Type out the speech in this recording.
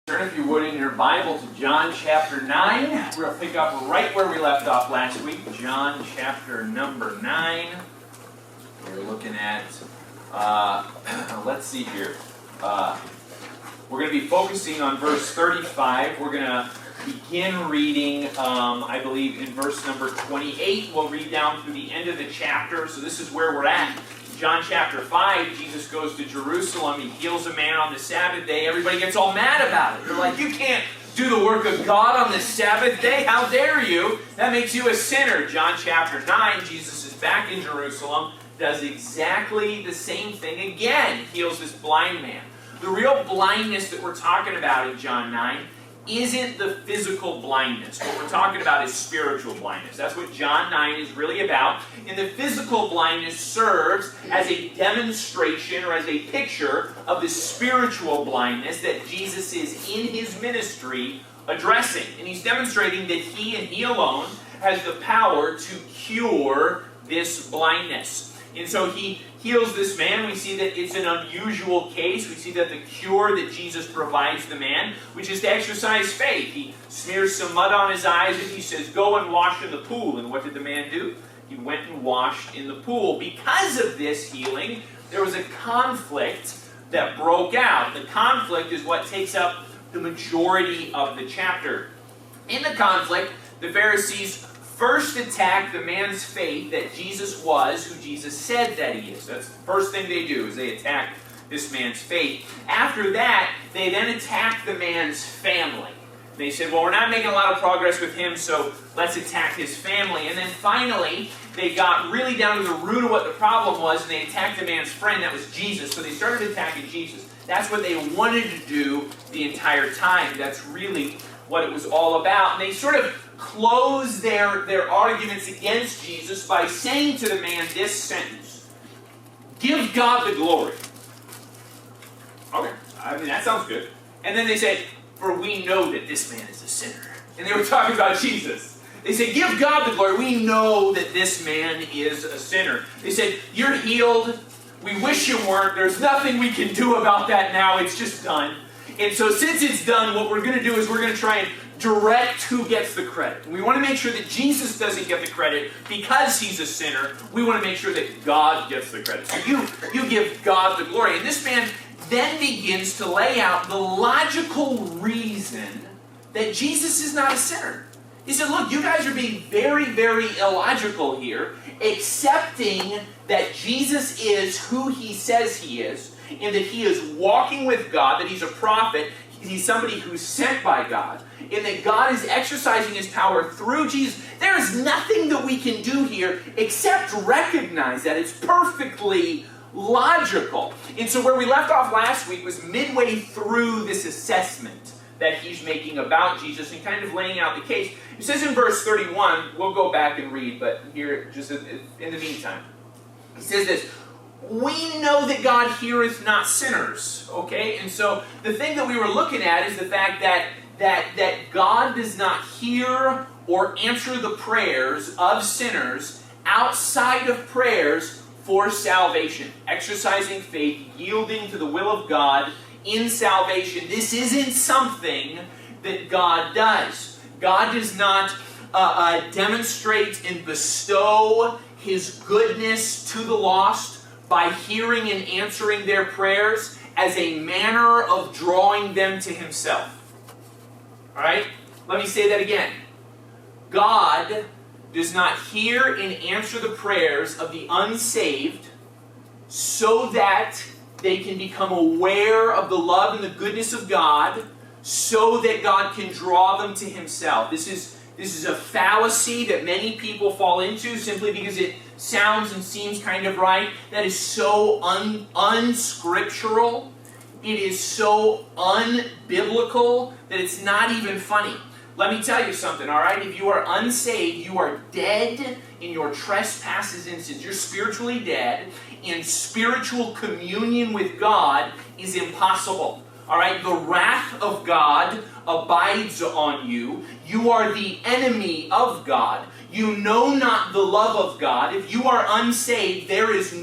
Turn, if you would, in your Bible to John chapter 9. We're going to pick up right where we left off last week. John chapter number 9. We're looking at, let's see here. We're going to be focusing on verse 35. We're going to begin reading, I believe, in verse number 28. We'll read down through the end of the chapter. So this is where we're at. John chapter 5, Jesus goes to Jerusalem. He heals a man on the Sabbath day. Everybody gets all mad about it. They're like, you can't do the work of God on the Sabbath day. How dare you? That makes you a sinner. John chapter 9, Jesus is back in Jerusalem, does exactly the same thing again. Heals this blind man. The real blindness that we're talking about in John 9 isn't the physical blindness. What we're talking about is spiritual blindness. That's what John 9 is really about. And the physical blindness serves as a demonstration or as a picture of the spiritual blindness that Jesus is in his ministry addressing. And he's demonstrating that he and he alone has the power to cure this blindness. And so he heals this man. We see that it's an unusual case. We see that the cure that Jesus provides the man, which is to exercise faith. He smears some mud on his eyes and he says, go and wash in the pool. And what did the man do? He went and washed in the pool. Because of this healing, there was a conflict that broke out. The conflict is what takes up the majority of the chapter. In the conflict, the Pharisees first attack the man's faith that Jesus was who Jesus said that he is. That's the first thing they do, is they attack this man's faith. After that, they then attack the man's family. They said, well, we're not making a lot of progress with him, so let's attack his family. And then finally, they got really down to the root of what the problem was, and they attacked the man's friend, that was Jesus. So they started attacking Jesus. That's what they wanted to do the entire time. That's really what it was all about. And they sort of close their arguments against Jesus by saying to the man this sentence: give God the glory. Okay, I mean, that sounds good. And then they say, for we know that this man is a sinner. And they were talking about Jesus. They said, give God the glory. We know that this man is a sinner. They said, you're healed. We wish you weren't. There's nothing we can do about that now. It's just done. And so since it's done, what we're going to do is we're going to try and direct who gets the credit. We want to make sure that Jesus doesn't get the credit because he's a sinner. We want to make sure that God gets the credit. So you give God the glory. And this man then begins to lay out the logical reason that Jesus is not a sinner. He said, look, you guys are being very, very illogical here, accepting that Jesus is who he says he is, and that he is walking with God, that he's a prophet, he's somebody who's sent by God, and that God is exercising his power through Jesus. There is nothing that we can do here except recognize that. It's perfectly logical. And so where we left off last week was midway through this assessment that he's making about Jesus and kind of laying out the case. It says in verse 31, we'll go back and read, but here, just in the meantime, he says this: we know that God heareth not sinners. Okay? And so the thing that we were looking at is the fact that God does not hear or answer the prayers of sinners outside of prayers for salvation. Exercising faith, yielding to the will of God in salvation. This isn't something that God does. God does not demonstrate and bestow his goodness to the lost by hearing and answering their prayers as a manner of drawing them to himself. Alright? Let me say that again. God does not hear and answer the prayers of the unsaved so that they can become aware of the love and the goodness of God, so that God can draw them to himself. This is a fallacy that many people fall into simply because it sounds and seems kind of right. That is so unscriptural. It is so unbiblical that it's not even funny. Let me tell you something, all right? If you are unsaved, you are dead in your trespasses and sins. You're spiritually dead, and spiritual communion with God is impossible. All right? The wrath of God abides on you. You are the enemy of God. You know not the love of God. If you are unsaved, there is